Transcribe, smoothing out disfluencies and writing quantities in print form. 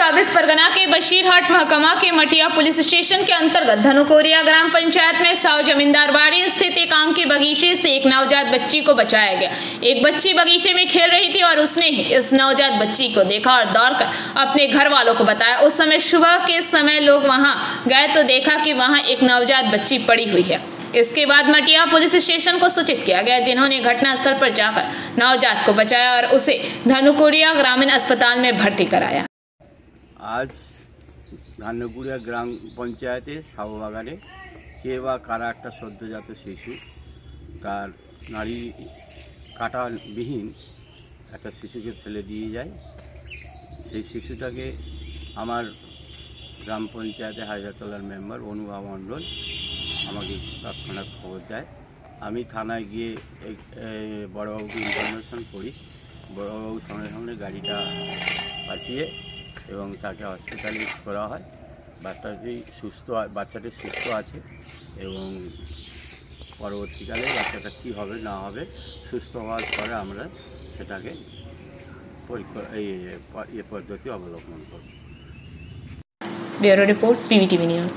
24 परगना के बशीरहाट महकमा के मटिया पुलिस स्टेशन के अंतर्गत धनुकोरिया ग्राम पंचायत में साव जमींदारबाड़ी स्थित एक आम के बगीचे से एक नवजात बच्ची को बचाया गया। एक बच्ची बगीचे में खेल रही थी और उसने ही इस नवजात बच्ची को देखा और दौड़कर अपने घर वालों को बताया। उस समय सुबह के समय लोग वहां गए तो देखा कि वहां एक नवजात बच्ची पड़ी हुई है। इसके बाद मटिया पुलिस स्टेशन को सूचित किया गया, जिन्होंने घटनास्थल पर जाकर नवजात को बचाया और उसे धनुकोरिया ग्रामीण अस्पताल में भर्ती कराया। आज धानुकुड़िया ग्राम पंचायते सावबागाने के बा कारा एक सद्यजात शिशु तार नाड़ी काटाविहीन एक शिशु के फेले दिए जाए। সেই শিশুটাকে আমার গ্রাম পঞ্চায়েতে হাজরাতলার মেম্বার অনুভা মণ্ডল আমাকে তৎক্ষণাৎ খবর দেয়। আমি থানায় গিয়ে বড়বাবুকে ইনফরমেশন করি। বড়বাবু সঙ্গে সঙ্গে গাড়িটা পাঠিয়ে এবং তাকে হসপিটালাইজ করা হয়। বাচ্চাটি সুস্থ আছে এবং পরবর্তীকালে বাচ্চাটা কী হবে না হবে সুস্থ হওয়ার পরে আমরা সেটাকে পদ্ধতি অবলম্বন করব। Bureau report, PVTV news.